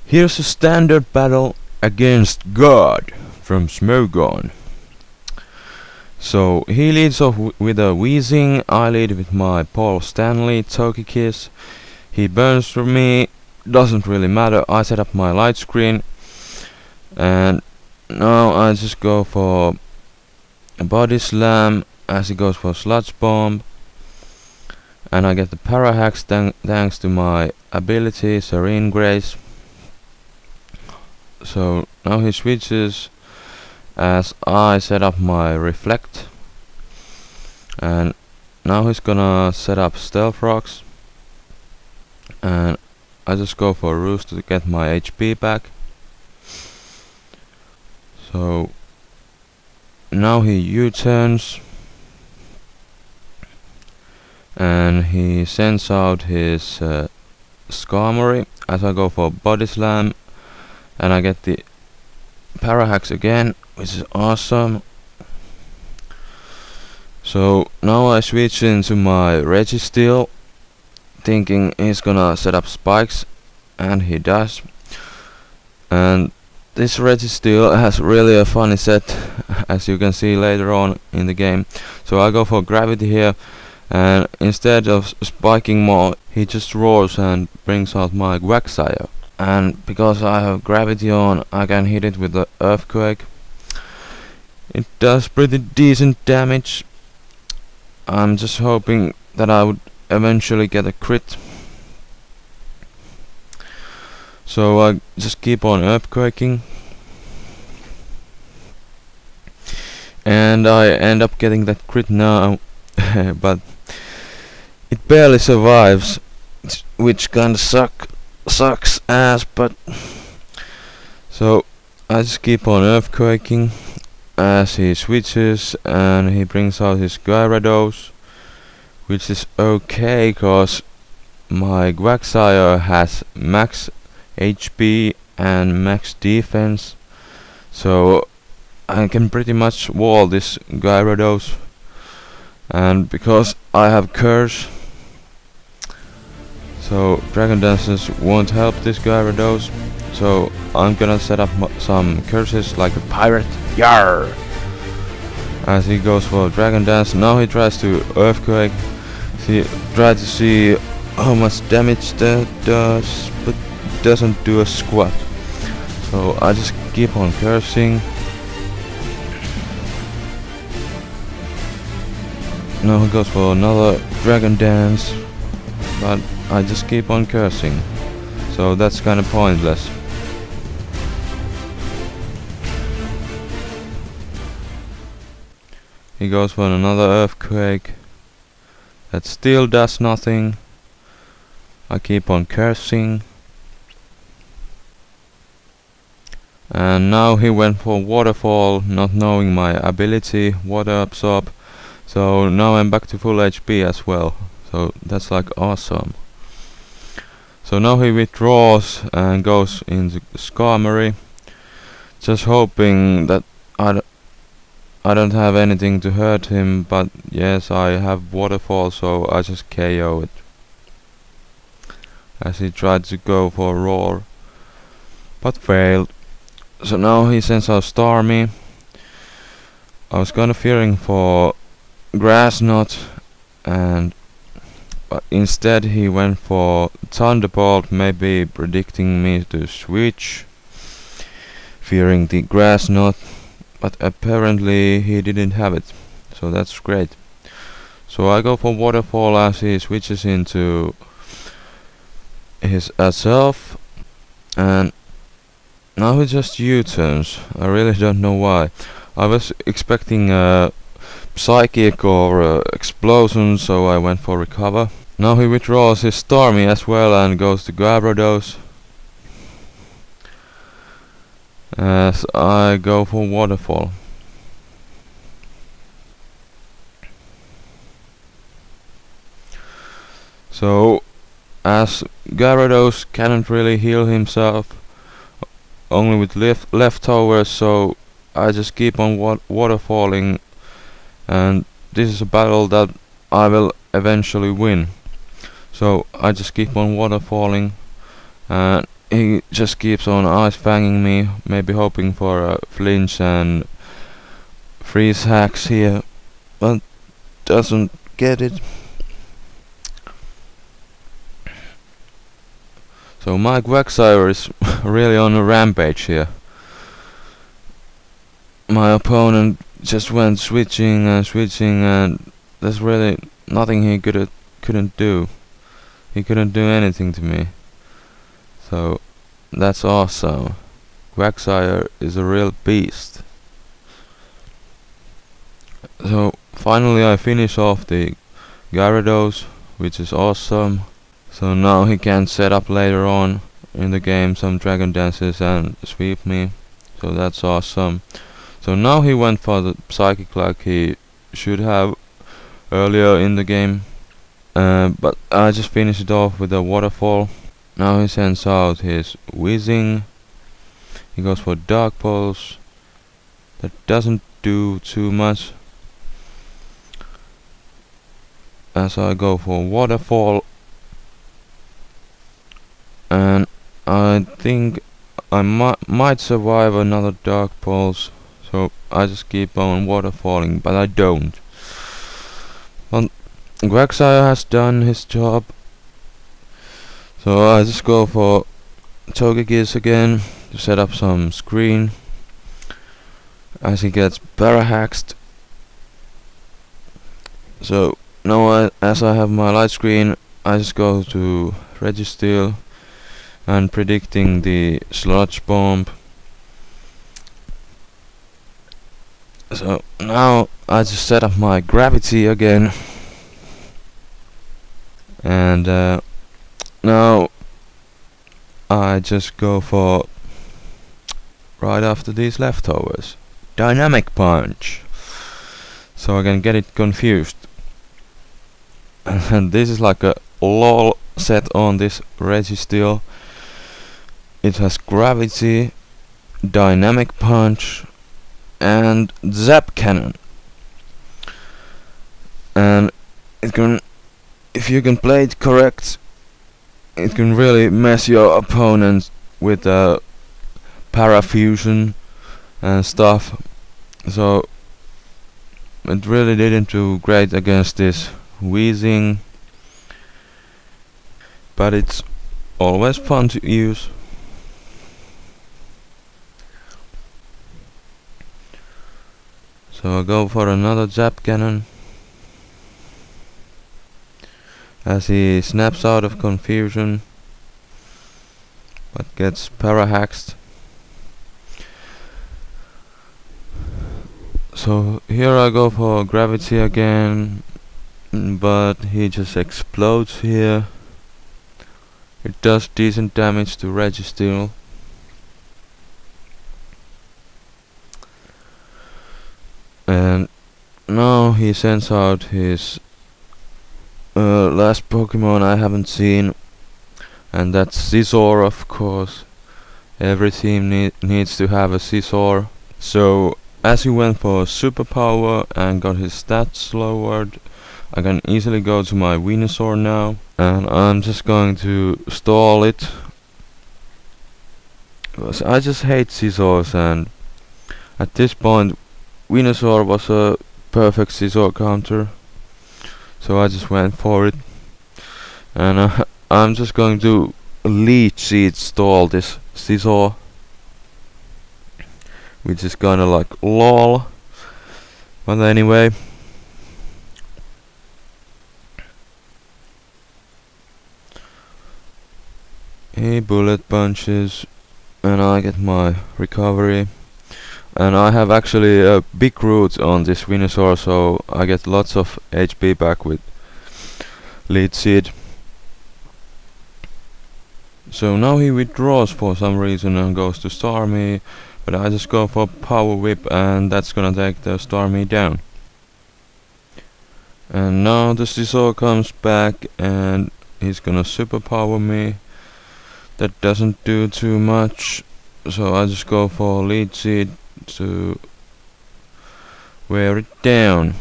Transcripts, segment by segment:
Here's a standard battle against God from Smogon. So he leads off with a wheezing, I lead with my Paul Stanley Togekiss. He burns through me, doesn't really matter, I set up my light screen. And now I just go for a body slam as he goes for sludge bomb. And I get the parahax thanks to my ability Serene Grace. So now he switches as I set up my reflect, and now he's gonna set up stealth rocks, and I just go for a roost to get my HP back. So now he U-turns and he sends out his Skarmory as I go for body slam, and I get the parahax again, which is awesome. So now I switch into my Registeel, thinking he's gonna set up spikes, and he does. And this Registeel has really a funny set, as you can see later on in the game. So I go for gravity here, and instead of spiking more, he just roars and brings out my Quagsire. And because I have gravity on, I can hit it with the earthquake. It does pretty decent damage. I'm just hoping that I would eventually get a crit. So I just keep on earthquaking, and I end up getting that crit now. But it barely survives, which kinda sucks ass. But so I just keep on earthquaking as he switches, and he brings out his Gyarados, which is okay cause my Quagsire has max HP and max defense, so I can pretty much wall this Gyarados. And because I have curse, so Dragon Dances won't help this Gyarados, so I'm gonna set up some curses like a pirate. Yarr! As he goes for Dragon Dance. Now he tries to Earthquake. Try to see how much damage that does, but doesn't do a squat. So I just keep on cursing. Now he goes for another Dragon Dance, but I just keep on cursing, so that's kinda pointless. He goes for another earthquake. That still does nothing. I keep on cursing. And now he went for waterfall, not knowing my ability, water absorb. So now I'm back to full HP as well. So that's like awesome. So now he withdraws and goes into Skarmory, just hoping that I don't have anything to hurt him, but yes, I have waterfall, so I just KO it. As he tried to go for roar, but failed. So now he sends out Starmie. I was kinda fearing for Grass Knot, but instead he went for Thunderbolt, maybe predicting me to switch, fearing the Grass Knot, but apparently he didn't have it, so that's great. So I go for Waterfall as he switches into his self, and now he just U-turns. I really don't know why. I was expecting a Psychic or Explosion, so I went for Recover. Now he withdraws his Starmie as well and goes to Gyarados, as I go for Waterfall. So as Gyarados cannot really heal himself, only with leftovers, so I just keep on waterfalling, and this is a battle that I will eventually win. So I just keep on waterfalling, and he just keeps on ice fanging me, maybe hoping for a flinch and freeze hacks here, but doesn't get it. So my Quagsire is really on a rampage here. My opponent just went switching and switching, and there's really nothing he couldn't do. He couldn't do anything to me. So that's awesome. Quagsire is a real beast. So finally I finish off the Gyarados, which is awesome. So now he can set up later on in the game some Dragon Dances and sweep me. So that's awesome. So now he went for the Psychic like he should have earlier in the game. But I just finished it off with a Waterfall. Now he sends out his Whizzing. He goes for Dark Pulse. That doesn't do too much, as I go for Waterfall. And I think I might survive another Dark Pulse. So I just keep on waterfalling, but I don't. Well, Quagsire has done his job. So I just go for Togekiss again to set up some screen as he gets Parahaxed. So now as I have my light screen, I just go to Registeel and predicting the Sludge Bomb. So now I just set up my Gravity again, and now I just go for, right after these leftovers, Dynamic Punch, so I can get it confused. And this is like a LOL set on this Registeel. It has Gravity, Dynamic Punch, and Zap Cannon. And it can, if you can play it correct, it can really mess your opponent with Parafusion and stuff. So it really didn't do great against this Wheezing, but it's always fun to use. So I go for another Zap Cannon as he snaps out of confusion but gets Parahaxed. So here I go for Gravity again, but he just explodes here. It does decent damage to Registeel. And now he sends out his last Pokemon I haven't seen, and that's Scizor, of course. Every team needs to have a Scizor. So as he went for Superpower and got his stats lowered, I can easily go to my Venusaur now, and I'm just going to stall it, because I just hate Scizors, and at this point Venusaur was a perfect Scizor counter, so I just went for it. And I'm just going to Leech Seed stall this Scizor, which is kinda like LOL. But anyway, he bullet punches and I get my recovery. And I have actually a big root on this Venusaur, so I get lots of HP back with Leech Seed. So now he withdraws for some reason and goes to Starmie, but I just go for Power Whip, and that's gonna take the Starmie down. And now the Scizor comes back and he's gonna Superpower me. That doesn't do too much, so I just go for Leech Seed to wear it down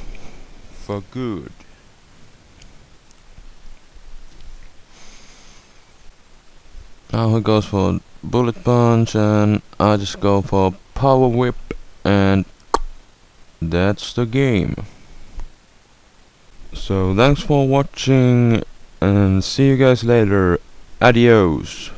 for good. Now he goes for bullet punch and I just go for power whip, and that's the game. So thanks for watching and see you guys later. Adios.